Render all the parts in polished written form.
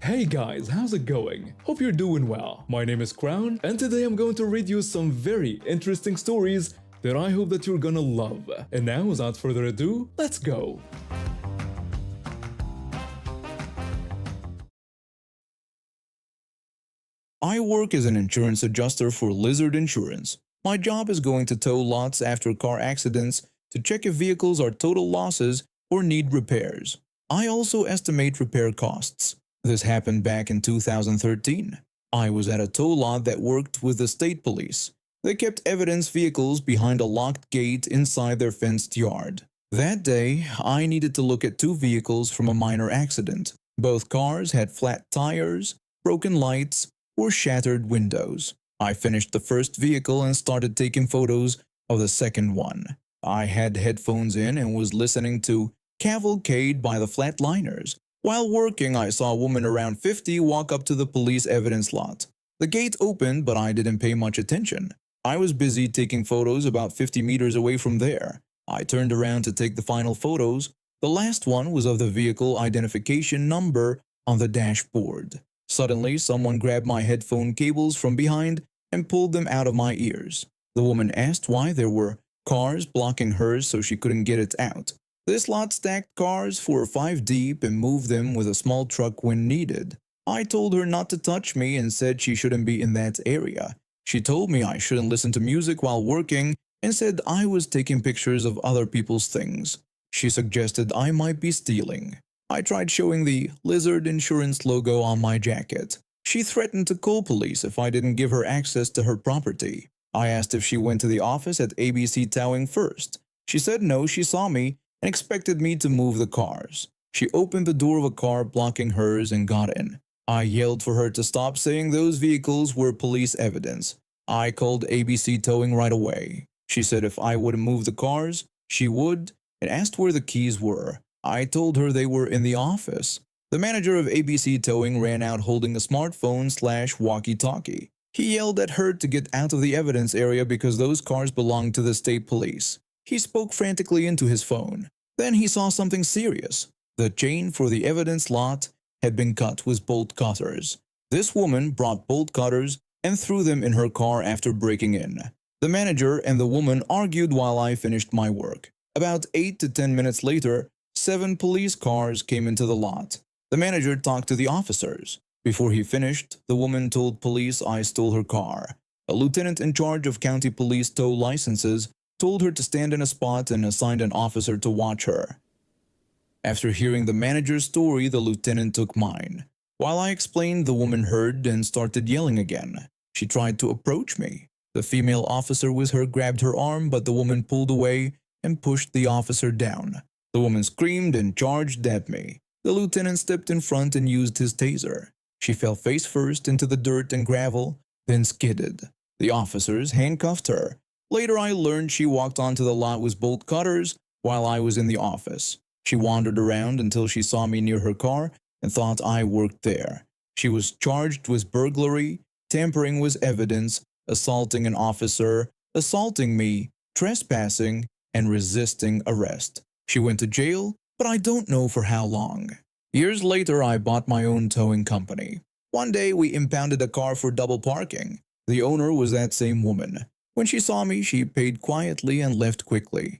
Hey guys, how's it going? Hope you're doing well. My name is Crown, and today I'm going to read you some very interesting stories that I hope that you're gonna love. And now, without further ado, let's go! I work as an insurance adjuster for Lizard Insurance. My job is going to tow lots after car accidents to check if vehicles are total losses or need repairs. I also estimate repair costs. This happened back in 2013. I was at a tow lot that worked with the state police. They kept evidence vehicles behind a locked gate inside their fenced yard. That day, I needed to look at two vehicles from a minor accident. Both cars had flat tires, broken lights, or shattered windows. I finished the first vehicle and started taking photos of the second one. I had headphones in and was listening to Cavalcade by the Flatliners. While working, I saw a woman around 50 walk up to the police evidence lot. The gate opened, but I didn't pay much attention. I was busy taking photos about 50 meters away from there. I turned around to take the final photos. The last one was of the vehicle identification number on the dashboard. Suddenly, someone grabbed my headphone cables from behind and pulled them out of my ears. The woman asked why there were cars blocking hers so she couldn't get it out. This lot stacked cars 4 or 5 deep and moved them with a small truck when needed. I told her not to touch me and said she shouldn't be in that area. She told me I shouldn't listen to music while working and said I was taking pictures of other people's things. She suggested I might be stealing. I tried showing the Lizard Insurance logo on my jacket. She threatened to call police if I didn't give her access to her property. I asked if she went to the office at ABC Towing first. She said no, she saw me and expected me to move the cars. She opened the door of a car blocking hers and got in. I yelled for her to stop saying those vehicles were police evidence. I called ABC Towing right away. She said if I wouldn't move the cars, she would, and asked where the keys were. I told her they were in the office. The manager of ABC Towing ran out holding a smartphone/walkie-talkie. He yelled at her to get out of the evidence area because those cars belonged to the state police. He spoke frantically into his phone. Then he saw something serious. The chain for the evidence lot had been cut with bolt cutters. This woman brought bolt cutters and threw them in her car after breaking in. The manager and the woman argued while I finished my work. About 8 to 10 minutes later, 7 police cars came into the lot. The manager talked to the officers. Before he finished, the woman told police I stole her car. A lieutenant in charge of county police tow licenses told her to stand in a spot and assigned an officer to watch her. After hearing the manager's story, the lieutenant took mine. While I explained, the woman heard and started yelling again. She tried to approach me. The female officer with her grabbed her arm, but the woman pulled away and pushed the officer down. The woman screamed and charged at me. The lieutenant stepped in front and used his taser. She fell face first into the dirt and gravel, then skidded. The officers handcuffed her. Later I learned she walked onto the lot with bolt cutters while I was in the office. She wandered around until she saw me near her car and thought I worked there. She was charged with burglary, tampering with evidence, assaulting an officer, assaulting me, trespassing, and resisting arrest. She went to jail, but I don't know for how long. Years later, I bought my own towing company. One day, we impounded a car for double parking. The owner was that same woman. When she saw me, she paid quietly and left quickly.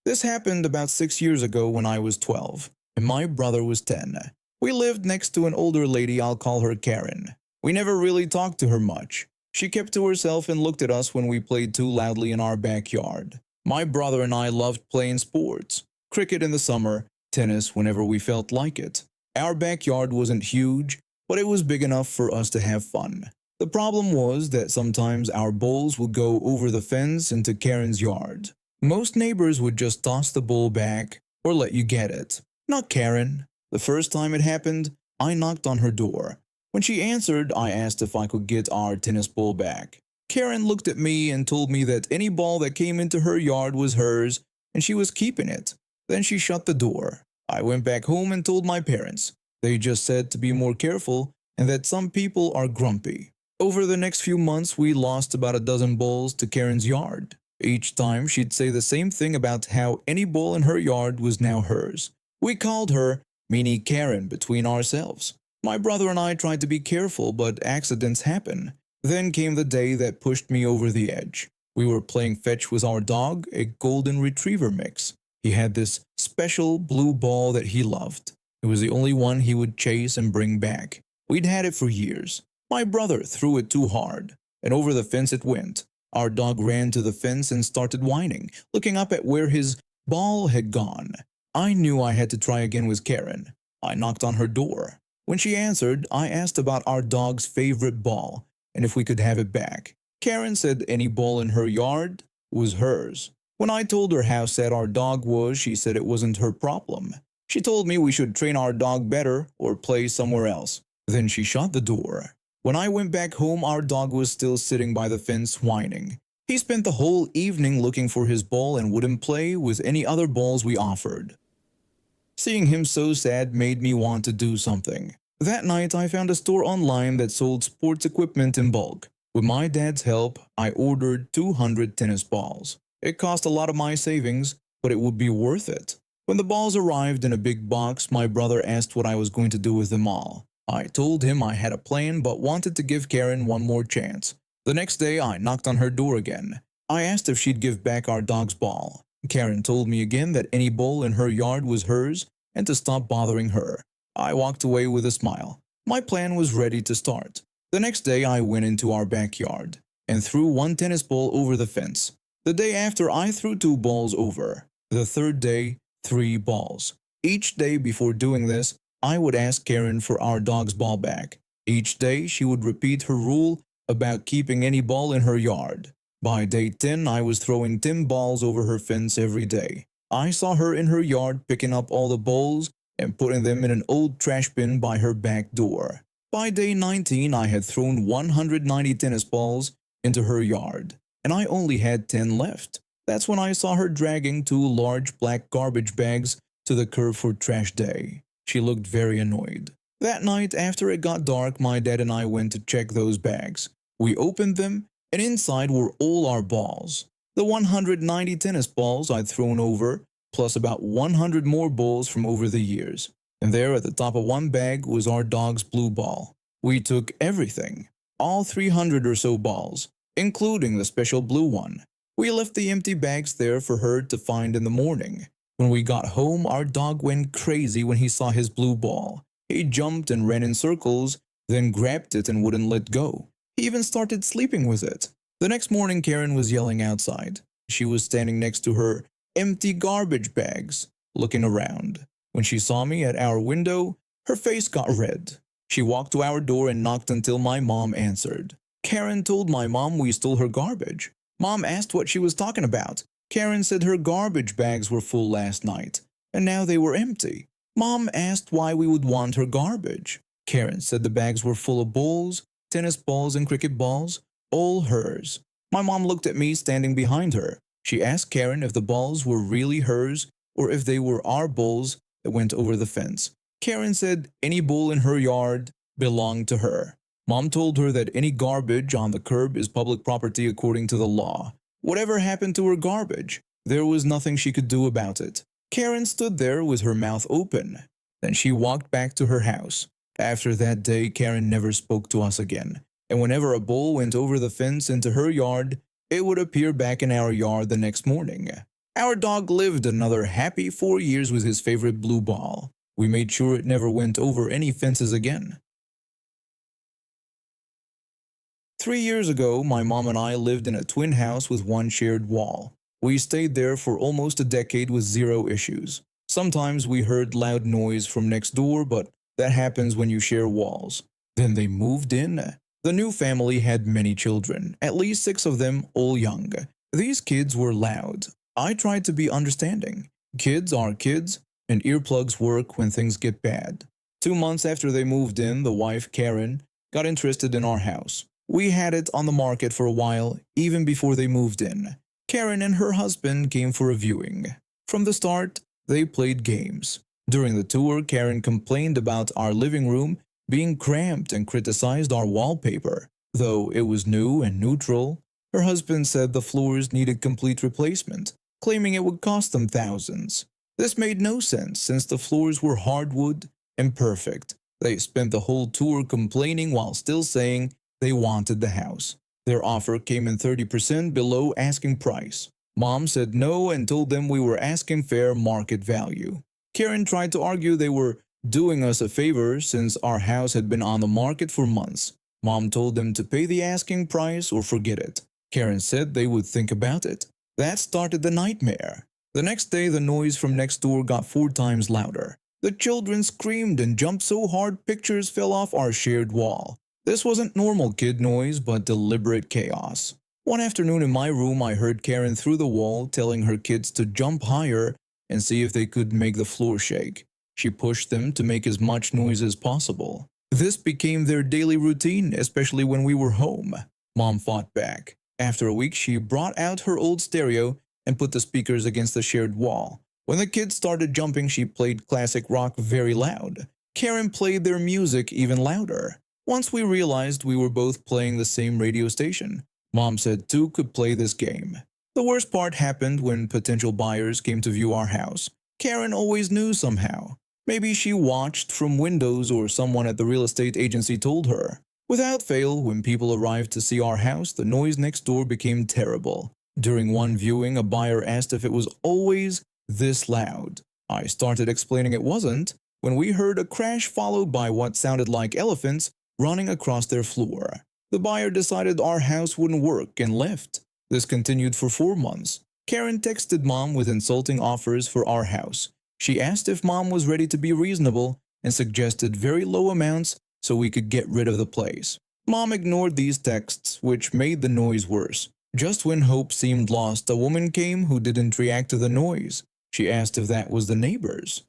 This happened about 6 years ago when I was 12, and my brother was 10. We lived next to an older lady, I'll call her Karen. We never really talked to her much. She kept to herself and looked at us when we played too loudly in our backyard. My brother and I loved playing sports. Cricket in the summer, tennis whenever we felt like it. Our backyard wasn't huge, but it was big enough for us to have fun. The problem was that sometimes our balls would go over the fence into Karen's yard. Most neighbors would just toss the ball back or let you get it. Not Karen. The first time it happened, I knocked on her door. When she answered, I asked if I could get our tennis ball back. Karen looked at me and told me that any ball that came into her yard was hers and she was keeping it. Then she shut the door. I went back home and told my parents. They just said to be more careful and that some people are grumpy. Over the next few months, we lost about a dozen balls to Karen's yard. Each time she'd say the same thing about how any ball in her yard was now hers. We called her mini Karen between ourselves. My brother and I tried to be careful, but accidents happen. Then came the day that pushed me over the edge. We were playing fetch with our dog, a golden retriever mix. He had this special blue ball that he loved. It was the only one he would chase and bring back. We'd had it for years. My brother threw it too hard, and over the fence it went. Our dog ran to the fence and started whining, looking up at where his ball had gone. I knew I had to try again with Karen. I knocked on her door. When she answered, I asked about our dog's favorite ball and if we could have it back. Karen said any ball in her yard was hers. When I told her how sad our dog was, she said it wasn't her problem. She told me we should train our dog better or play somewhere else. Then she shut the door. When I went back home, our dog was still sitting by the fence whining. He spent the whole evening looking for his ball and wouldn't play with any other balls we offered. Seeing him so sad made me want to do something. That night, I found a store online that sold sports equipment in bulk. With my dad's help, I ordered 200 tennis balls. It cost a lot of my savings, but it would be worth it. When the balls arrived in a big box, my brother asked what I was going to do with them all. I told him I had a plan but wanted to give Karen one more chance. The next day, I knocked on her door again. I asked if she'd give back our dog's ball. Karen told me again that any ball in her yard was hers and to stop bothering her. I walked away with a smile. My plan was ready to start. The next day, I went into our backyard and threw one tennis ball over the fence. The day after, I threw 2 balls over. The third day, 3 balls. Each day before doing this, I would ask Karen for our dog's ball back. Each day, she would repeat her rule about keeping any ball in her yard. By day 10, I was throwing 10 balls over her fence every day. I saw her in her yard picking up all the balls and putting them in an old trash bin by her back door. By day 19, I had thrown 190 tennis balls into her yard, and I only had 10 left. That's when I saw her dragging 2 large black garbage bags to the curb for trash day. She looked very annoyed. That night, after it got dark, my dad and I went to check those bags. We opened them, and inside were all our balls. The 190 tennis balls I'd thrown over, plus about 100 more balls from over the years. And there at the top of one bag was our dog's blue ball. We took everything, all 300 or so balls, including the special blue one. We left the empty bags there for her to find in the morning. When we got home, our dog went crazy when he saw his blue ball. He jumped and ran in circles, then grabbed it and wouldn't let go. He even started sleeping with it. The next morning, Karen was yelling outside. She was standing next to her empty garbage bags, looking around. When she saw me at our window, her face got red. She walked to our door and knocked until my mom answered. Karen told my mom we stole her garbage. Mom asked what she was talking about. Karen said her garbage bags were full last night, and now they were empty. Mom asked why we would want her garbage. Karen said the bags were full of balls, tennis balls and cricket balls, all hers. My mom looked at me standing behind her. She asked Karen if the balls were really hers or if they were our balls that went over the fence. Karen said any ball in her yard belonged to her. Mom told her that any garbage on the curb is public property according to the law. Whatever happened to her garbage, there was nothing she could do about it. Karen stood there with her mouth open. Then she walked back to her house. After that day, Karen never spoke to us again. And whenever a ball went over the fence into her yard, it would appear back in our yard the next morning. Our dog lived another happy 4 years with his favorite blue ball. We made sure it never went over any fences again. 3 years ago, my mom and I lived in a twin house with one shared wall. We stayed there for almost a decade with 0 issues. Sometimes we heard loud noise from next door, but that happens when you share walls. Then they moved in. The new family had many children, at least 6 of them, all young. These kids were loud. I tried to be understanding. Kids are kids, and earplugs work when things get bad. 2 months after they moved in, the wife, Karen, got interested in our house. We had it on the market for a while, even before they moved in. Karen and her husband came for a viewing. From the start, they played games. During the tour, Karen complained about our living room being cramped and criticized our wallpaper. Though it was new and neutral, her husband said the floors needed complete replacement, claiming it would cost them thousands. This made no sense since the floors were hardwood and perfect. They spent the whole tour complaining while still saying they wanted the house. Their offer came in 30% below asking price. Mom said no and told them we were asking fair market value. Karen tried to argue they were doing us a favor since our house had been on the market for months. Mom told them to pay the asking price or forget it. Karen said they would think about it. That started the nightmare. The next day, the noise from next door got 4 times louder. The children screamed and jumped so hard pictures fell off our shared wall. This wasn't normal kid noise, but deliberate chaos. One afternoon in my room, I heard Karen through the wall telling her kids to jump higher and see if they could make the floor shake. She pushed them to make as much noise as possible. This became their daily routine, especially when we were home. Mom fought back. After a week, she brought out her old stereo and put the speakers against the shared wall. When the kids started jumping, she played classic rock very loud. Karen played their music even louder. Once we realized we were both playing the same radio station, Mom said 2 could play this game. The worst part happened when potential buyers came to view our house. Karen always knew somehow. Maybe she watched from windows or someone at the real estate agency told her. Without fail, when people arrived to see our house, the noise next door became terrible. During one viewing, a buyer asked if it was always this loud. I started explaining it wasn't when we heard a crash followed by what sounded like elephants running across their floor. The buyer decided our house wouldn't work and left. This continued for 4 months. Karen texted Mom with insulting offers for our house. She asked if Mom was ready to be reasonable and suggested very low amounts so we could get rid of the place. Mom ignored these texts, which made the noise worse. Just when hope seemed lost, a woman came who didn't react to the noise. She asked if that was the neighbors.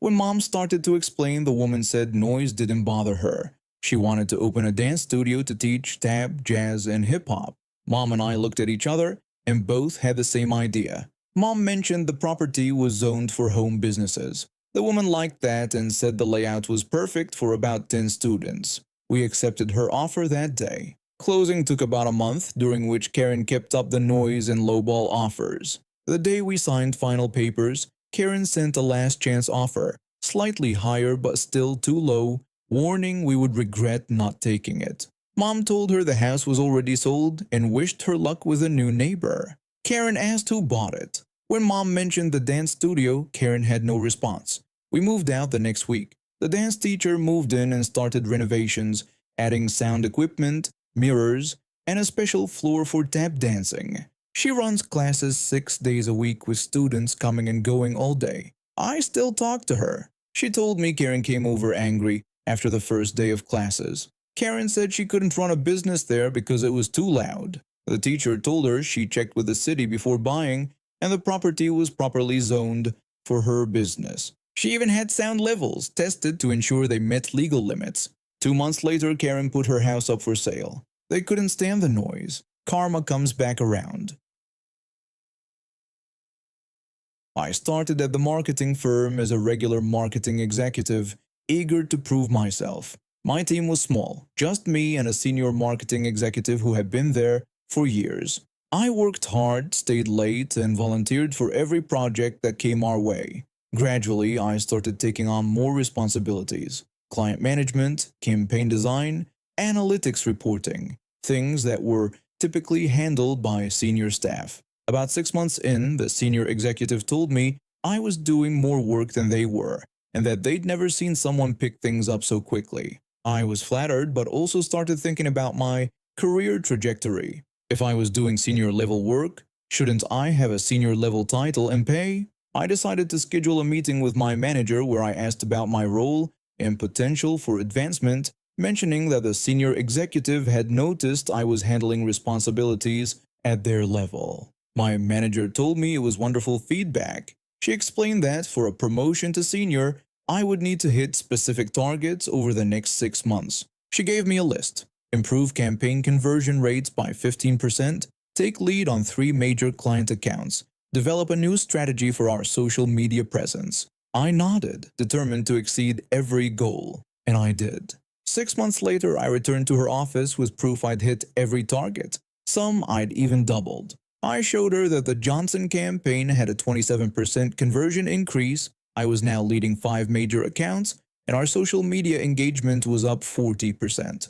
When Mom started to explain, the woman said noise didn't bother her. She wanted to open a dance studio to teach tap, jazz, and hip-hop. Mom and I looked at each other and both had the same idea. Mom mentioned the property was zoned for home businesses. The woman liked that and said the layout was perfect for about 10 students. We accepted her offer that day. Closing took about a month, during which Karen kept up the noise and lowball offers. The day we signed final papers, Karen sent a last chance offer, slightly higher but still too low, warning we would regret not taking it. Mom told her the house was already sold and wished her luck with a new neighbor. Karen asked who bought it. When Mom mentioned the dance studio, Karen had no response. We moved out the next week. The dance teacher moved in and started renovations, adding sound equipment, mirrors, and a special floor for tap dancing. She runs classes 6 days a week with students coming and going all day. I still talk to her. She told me Karen came over angry after the first day of classes. Karen said she couldn't run a business there because it was too loud. The teacher told her she checked with the city before buying and the property was properly zoned for her business. She even had sound levels tested to ensure they met legal limits. 2 months later, Karen put her house up for sale. They couldn't stand the noise. Karma comes back around. I started at the marketing firm as a regular marketing executive, eager to prove myself. My team was small, just me and a senior marketing executive who had been there for years. I worked hard, stayed late, and volunteered for every project that came our way. Gradually, I started taking on more responsibilities: client management, campaign design, analytics reporting, things that were typically handled by senior staff. About 6 months in, the senior executive told me I was doing more work than they were, and that they'd never seen someone pick things up so quickly. I was flattered, but also started thinking about my career trajectory. If I was doing senior level work, shouldn't I have a senior level title and pay? I decided to schedule a meeting with my manager where I asked about my role and potential for advancement, mentioning that the senior executive had noticed I was handling responsibilities at their level. My manager told me it was wonderful feedback. She explained that for a promotion to senior, I would need to hit specific targets over the next 6 months. She gave me a list: improve campaign conversion rates by 15%, take lead on 3 major client accounts, develop a new strategy for our social media presence. I nodded, determined to exceed every goal, and I did. 6 months later, I returned to her office with proof I'd hit every target. Some I'd even doubled. I showed her that the Johnson campaign had a 27% conversion increase, I was now leading 5 major accounts, and our social media engagement was up 40%.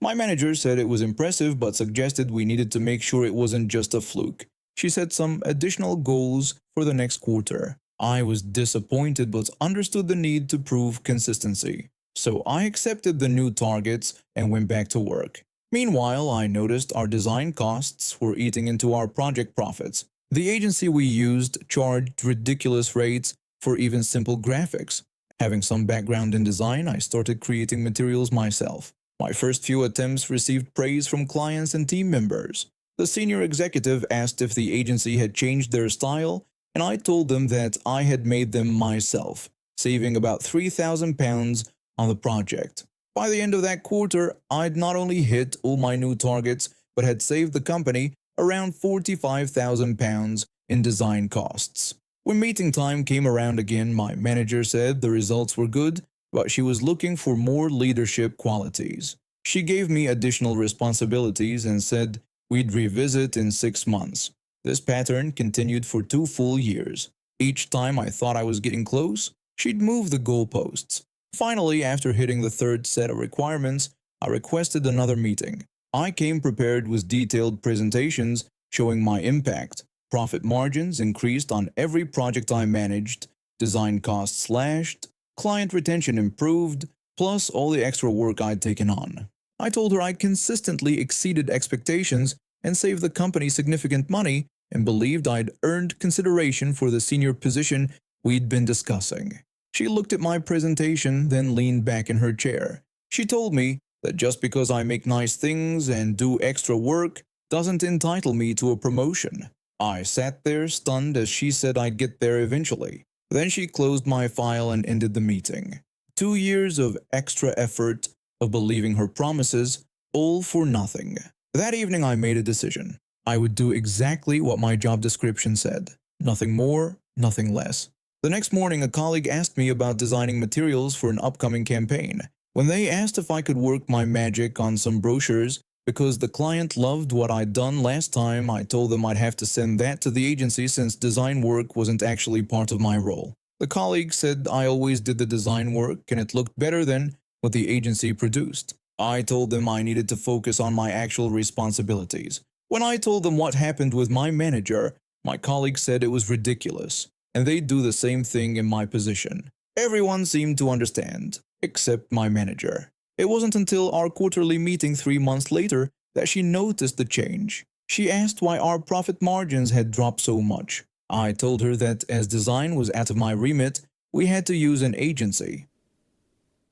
My manager said it was impressive but suggested we needed to make sure it wasn't just a fluke. She set some additional goals for the next quarter. I was disappointed but understood the need to prove consistency. So I accepted the new targets and went back to work. Meanwhile, I noticed our design costs were eating into our project profits. The agency we used charged ridiculous rates for even simple graphics. Having some background in design, I started creating materials myself. My first few attempts received praise from clients and team members. The senior executive asked if the agency had changed their style, and I told them that I had made them myself, saving about £3,000 on the project. By the end of that quarter, I'd not only hit all my new targets, but had saved the company around £45,000 in design costs. When meeting time came around again, my manager said the results were good, but she was looking for more leadership qualities. She gave me additional responsibilities and said we'd revisit in 6 months. This pattern continued for 2 full years. Each time I thought I was getting close, she'd move the goalposts. Finally, after hitting the 3rd set of requirements, I requested another meeting. I came prepared with detailed presentations showing my impact. Profit margins increased on every project I managed, design costs slashed, client retention improved, plus all the extra work I'd taken on. I told her I consistently exceeded expectations and saved the company significant money and believed I'd earned consideration for the senior position we'd been discussing. She looked at my presentation, then leaned back in her chair. She told me that just because I make nice things and do extra work doesn't entitle me to a promotion. I sat there stunned as she said I'd get there eventually. Then she closed my file and ended the meeting. 2 years of extra effort, of believing her promises, all for nothing. That evening I made a decision. I would do exactly what my job description said. Nothing more, nothing less. The next morning a colleague asked me about designing materials for an upcoming campaign. When they asked if I could work my magic on some brochures, because the client loved what I'd done last time, I told them I'd have to send that to the agency since design work wasn't actually part of my role. The colleague said I always did the design work and it looked better than what the agency produced. I told them I needed to focus on my actual responsibilities. When I told them what happened with my manager, my colleague said it was ridiculous, and they'd do the same thing in my position. Everyone seemed to understand, except my manager. It wasn't until our quarterly meeting 3 months later that she noticed the change. She asked why our profit margins had dropped so much. I told her that as design was out of my remit, we had to use an agency.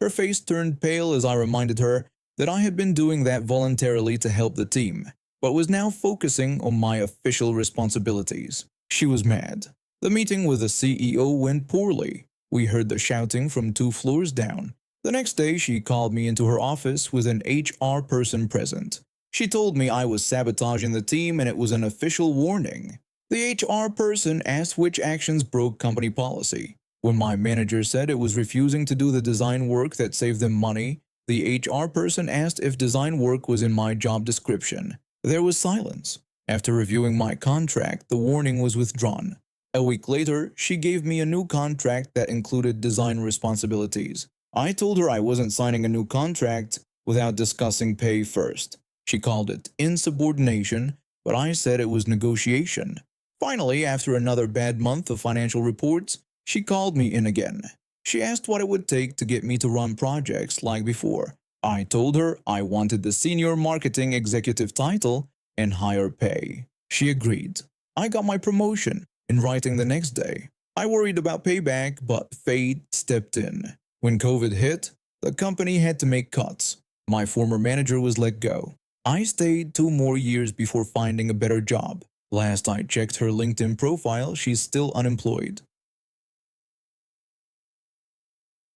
Her face turned pale as I reminded her that I had been doing that voluntarily to help the team, but was now focusing on my official responsibilities. She was mad. The meeting with the CEO went poorly. We heard the shouting from 2 floors down. The next day, she called me into her office with an HR person present. She told me I was sabotaging the team and it was an official warning. The HR person asked which actions broke company policy. When my manager said it was refusing to do the design work that saved them money, the HR person asked if design work was in my job description. There was silence. After reviewing my contract, the warning was withdrawn. A week later, she gave me a new contract that included design responsibilities. I told her I wasn't signing a new contract without discussing pay first. She called it insubordination, but I said it was negotiation. Finally, after another bad month of financial reports, she called me in again. She asked what it would take to get me to run projects like before. I told her I wanted the senior marketing executive title and higher pay. She agreed. I got my promotion in writing the next day. I worried about payback, but fate stepped in. When COVID hit, the company had to make cuts. My former manager was let go. I stayed 2 more years before finding a better job. Last I checked her LinkedIn profile, she's still unemployed.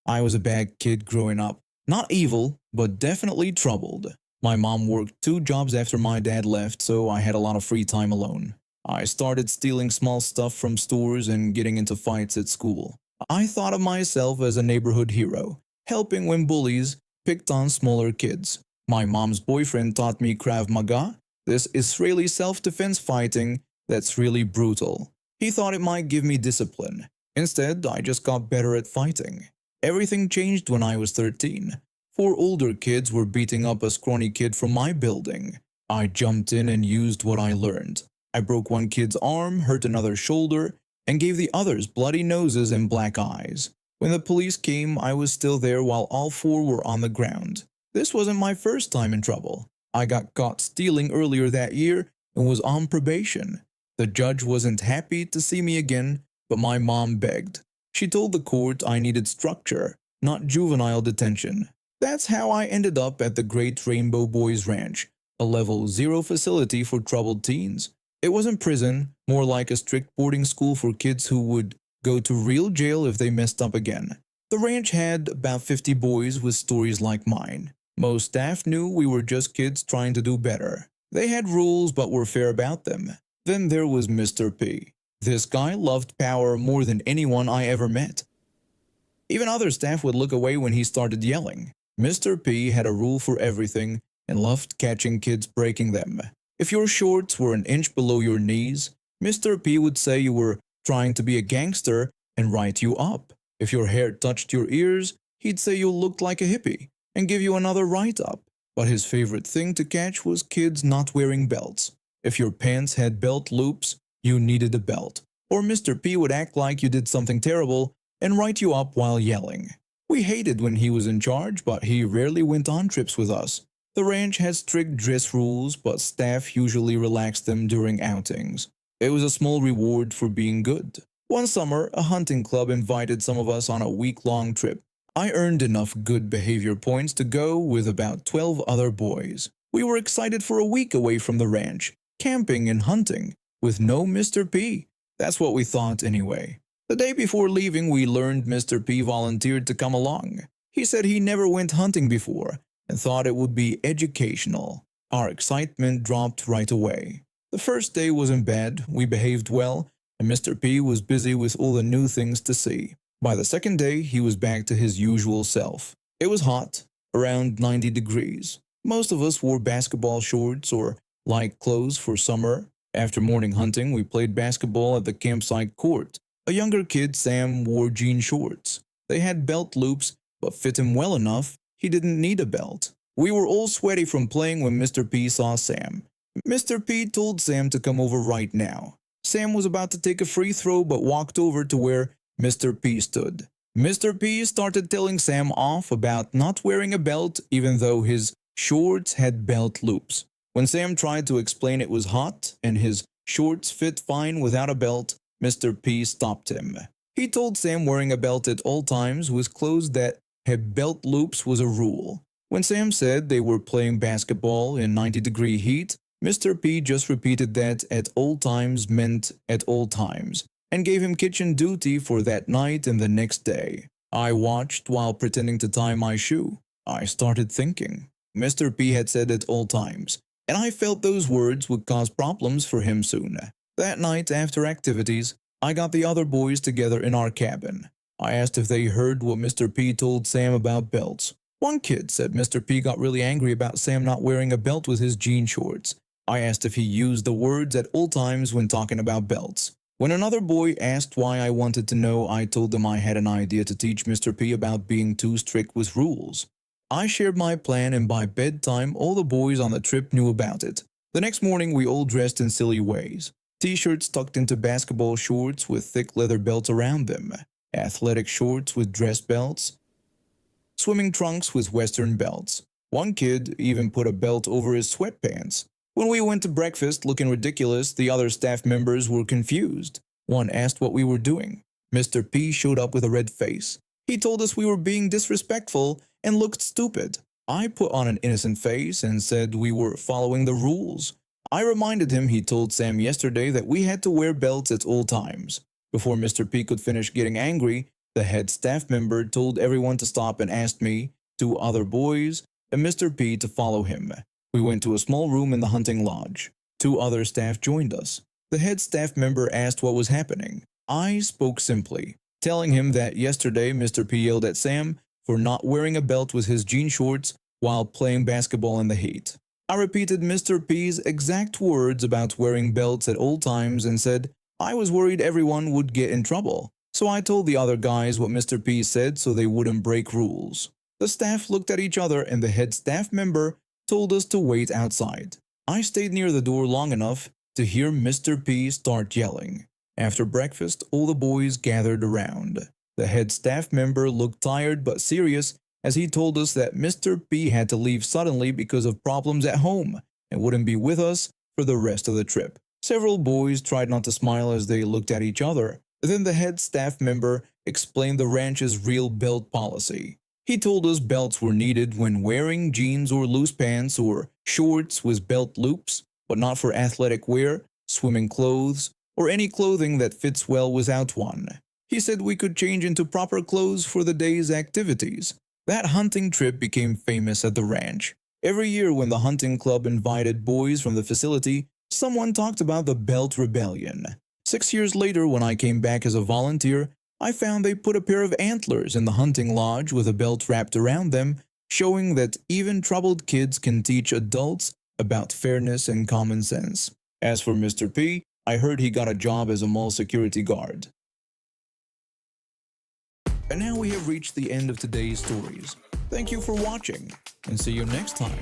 I was a bad kid growing up. Not evil, but definitely troubled. My mom worked 2 jobs after my dad left, so I had a lot of free time alone. I started stealing small stuff from stores and getting into fights at school. I thought of myself as a neighborhood hero, helping when bullies picked on smaller kids. My mom's boyfriend taught me Krav Maga, this Israeli self-defense fighting that's really brutal. He thought it might give me discipline. Instead, I just got better at fighting. Everything changed when I was 13. Four older kids were beating up a scrawny kid from my building. I jumped in and used what I learned. I broke one kid's arm, hurt another's shoulder, and gave the others bloody noses and black eyes. When the police came, I was still there while all four were on the ground. This wasn't my first time in trouble. I got caught stealing earlier that year and was on probation. The judge wasn't happy to see me again, but my mom begged. She told the court I needed structure, not juvenile detention. That's how I ended up at the Great Rainbow Boys Ranch, a level 0 facility for troubled teens. It wasn't prison, more like a strict boarding school for kids who would go to real jail if they messed up again. The ranch had about 50 boys with stories like mine. Most staff knew we were just kids trying to do better. They had rules but were fair about them. Then there was Mr. P. This guy loved power more than anyone I ever met. Even other staff would look away when he started yelling. Mr. P had a rule for everything and loved catching kids breaking them. If your shorts were an inch below your knees, Mr. P would say you were trying to be a gangster and write you up. If your hair touched your ears, he'd say you looked like a hippie and give you another write-up. But his favorite thing to catch was kids not wearing belts. If your pants had belt loops, you needed a belt. Or Mr. P would act like you did something terrible and write you up while yelling. We hated when he was in charge, but he rarely went on trips with us. The ranch had strict dress rules, but staff usually relaxed them during outings. It was a small reward for being good. One summer, a hunting club invited some of us on a week-long trip. I earned enough good behavior points to go with about 12 other boys. We were excited for a week away from the ranch, camping and hunting, with no Mr. P. That's what we thought anyway. The day before leaving, we learned Mr. P volunteered to come along. He said he never went hunting before and thought it would be educational. Our excitement dropped right away. The first day wasn't bad, we behaved well, and Mr. P was busy with all the new things to see. By the second day, he was back to his usual self. It was hot, around 90 degrees. Most of us wore basketball shorts or light clothes for summer. After morning hunting, we played basketball at the campsite court. A younger kid, Sam, wore jean shorts. They had belt loops, but fit him well enough, he didn't need a belt. We were all sweaty from playing when Mr. P saw Sam. Mr. P told Sam to come over right now. Sam was about to take a free throw but walked over to where Mr. P stood. Mr. P started telling Sam off about not wearing a belt even though his shorts had belt loops. When Sam tried to explain it was hot and his shorts fit fine without a belt, Mr. P stopped him. He told Sam wearing a belt at all times with clothes that had belt loops was a rule. When Sam said they were playing basketball in 90-degree heat, Mr. P just repeated that at all times meant at all times, and gave him kitchen duty for that night and the next day. I watched while pretending to tie my shoe. I started thinking. Mr. P had said at all times, and I felt those words would cause problems for him soon. That night, after activities, I got the other boys together in our cabin. I asked if they heard what Mr. P told Sam about belts. One kid said Mr. P got really angry about Sam not wearing a belt with his jean shorts. I asked if he used the words at all times when talking about belts. When another boy asked why I wanted to know, I told them I had an idea to teach Mr. P about being too strict with rules. I shared my plan, and by bedtime all the boys on the trip knew about it. The next morning we all dressed in silly ways. T-shirts tucked into basketball shorts with thick leather belts around them. Athletic shorts with dress belts. Swimming trunks with western belts. One kid even put a belt over his sweatpants. When we went to breakfast looking ridiculous, the other staff members were confused. One asked what we were doing. Mr. P showed up with a red face. He told us we were being disrespectful and looked stupid. I put on an innocent face and said we were following the rules. I reminded him he told Sam yesterday that we had to wear belts at all times. Before Mr. P could finish getting angry, the head staff member told everyone to stop and asked me, 2 other boys, and Mr. P to follow him. We went to a small room in the hunting lodge. 2 other staff joined us. The head staff member asked what was happening. I spoke simply, telling him that yesterday Mr. P yelled at Sam for not wearing a belt with his jean shorts while playing basketball in the heat. I repeated Mr. P's exact words about wearing belts at all times and said I was worried everyone would get in trouble. So I told the other guys what Mr. P said so they wouldn't break rules. The staff looked at each other and the head staff member told us to wait outside. I stayed near the door long enough to hear Mr. P start yelling. After breakfast, all the boys gathered around. The head staff member looked tired but serious as he told us that Mr. P had to leave suddenly because of problems at home and wouldn't be with us for the rest of the trip. Several boys tried not to smile as they looked at each other. Then the head staff member explained the ranch's real belt policy. He told us belts were needed when wearing jeans or loose pants or shorts with belt loops, but not for athletic wear, swimming clothes, or any clothing that fits well without one. He said we could change into proper clothes for the day's activities. That hunting trip became famous at the ranch. Every year when the hunting club invited boys from the facility, someone talked about the Belt Rebellion. 6 years later, when I came back as a volunteer, I found they put a pair of antlers in the hunting lodge with a belt wrapped around them, showing that even troubled kids can teach adults about fairness and common sense. As for Mr. P, I heard he got a job as a mall security guard. And now we have reached the end of today's stories. Thank you for watching, and see you next time.